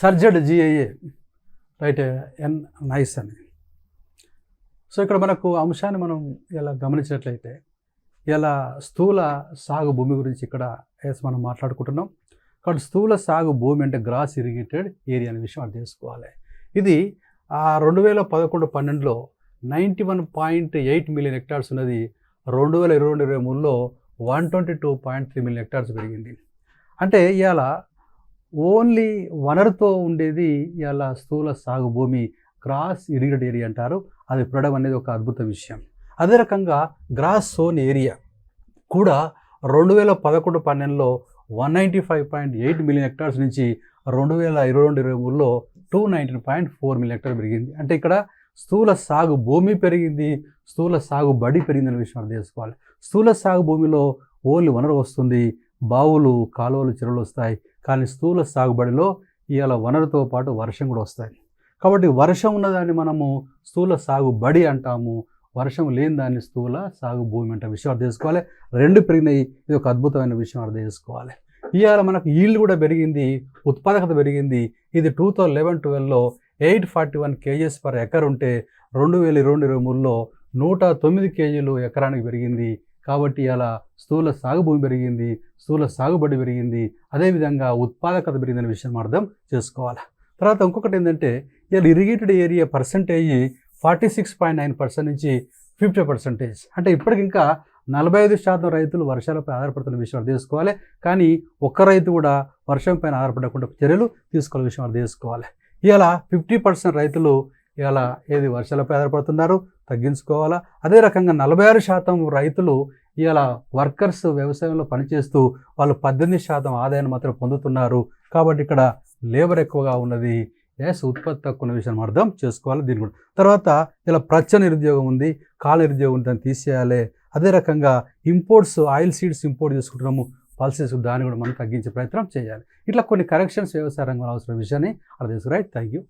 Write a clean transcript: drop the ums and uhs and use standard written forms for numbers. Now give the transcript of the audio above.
సర్జెడ్ GIA right nice అని. So ఇక్కడ మనకు అంశాన్ని మనం ఇలా గమనించినట్లయితే ఇలా స్థూల సాగు భూమి గురించి ఇక్కడ మనం మాట్లాడుకుంటున్నాం. కాబట్టి స్థూల సాగు భూమి అంటే గ్రాస్ ఇరిగేటెడ్ ఏరియా అనే విషయం అర్థం చేసుకోవాలి. ఇది 2011-12లో 91.8 మిలియన్ హెక్టార్స్ ఉన్నది 2022-23లో 122.3 మిలియన్ హెక్టార్స్ పెరిగింది. అంటే ఇవాళ ఓన్లీ వనరుతో ఉండేది ఇవాళ స్థూల సాగు భూమి గ్రాస్ ఇరిగేటెడ్ ఏరియా అంటారు. అది పెరగడం అనేది ఒక అద్భుత విషయం. అదే రకంగా గ్రాస్ సోన్ ఏరియా కూడా 2011-12లో 195.8 మిలియన్ హెక్టార్స్ నుంచి 2022-23లో 219.4 మిలియన్ హెక్టార్ పెరిగింది. అంటే ఇక్కడ స్థూల సాగు భూమి పెరిగింది, స్థూల సాగు బడి పెరిగిందనే విషయం అర్థం చేసుకోవాలి. స్థూల సాగు భూమిలో ఓన్లీ వనరు వస్తుంది, బావులు, కాలువలు, చెరువులు వస్తాయి. కానీ స్థూల సాగుబడిలో ఇవాళ వనరుతో పాటు వర్షం కూడా వస్తాయి. కాబట్టి వర్షం ఉన్నదాన్ని మనము స్థూల సాగుబడి అంటాము, వర్షం లేని దాన్ని స్థూల సాగు భూమి అంటే విషయం అర్థం చేసుకోవాలి. రెండు పెరిగినాయి, ఇది ఒక అద్భుతమైన విషయం అర్థం చేసుకోవాలి. ఇవాళ మనకు ఈల్డ్ కూడా పెరిగింది, ఉత్పాదకత పెరిగింది. ఇది 2011-12లో 841 kgs per ఎకర్ ఉంటే 2022-23లో 109 kgలు ఎకరానికి పెరిగింది. కాబట్టి ఇలా స్థూల సాగు భూమి పెరిగింది, స్థూల సాగుబడి పెరిగింది, అదేవిధంగా ఉత్పాదకత పెరిగిందనే విషయం అర్థం చేసుకోవాలి. తర్వాత ఇంకొకటి ఏంటంటే ఇలా ఇరిగేటెడ్ ఏరియా పర్సంటేజ్ 46.9% నుంచి 50%. అంటే ఇప్పటికి ఇంకా 45% రైతులు వర్షాలపై ఆధారపడుతున్న విషయం అర్థం చేసుకోవాలి. కానీ ఒక్క రైతు కూడా వర్షం పైన ఆధారపడకుండా చర్యలు తీసుకోవాల విషయం అర్థం చేసుకోవాలి. ఇలా 50% రైతులు ఇలా ఏది వర్షాలపై ఆధారపడుతున్నారు, తగ్గించుకోవాలా. అదే రకంగా 46% రైతులు ఇలా వర్కర్స్ వ్యవసాయంలో పనిచేస్తూ వాళ్ళు 18% ఆదాయాన్ని మాత్రం పొందుతున్నారు. కాబట్టి ఇక్కడ లేబర్ ఎక్కువగా ఉన్నది, ఉత్పత్తి తక్కువ విషయం అర్థం చేసుకోవాలి. దీని కూడా తర్వాత ఇలా ప్రత్యక్ష నిరుద్యోగం ఉంది, కాల నిరుద్యోగం దాన్ని తీసేయాలి. అదే రకంగా ఇంపోర్ట్స్, ఆయిల్ సీడ్స్ ఇంపోర్ట్ చేసుకుంటున్నాము, పాలసీస్ దాన్ని కూడా మనం తగ్గించే ప్రయత్నం చేయాలి. ఇట్లా కొన్ని కరెక్షన్స్ వ్యవసాయ రంగంలో అవసరం విషయాన్ని అర్థం చేసుకోవాలి. Right, thank you.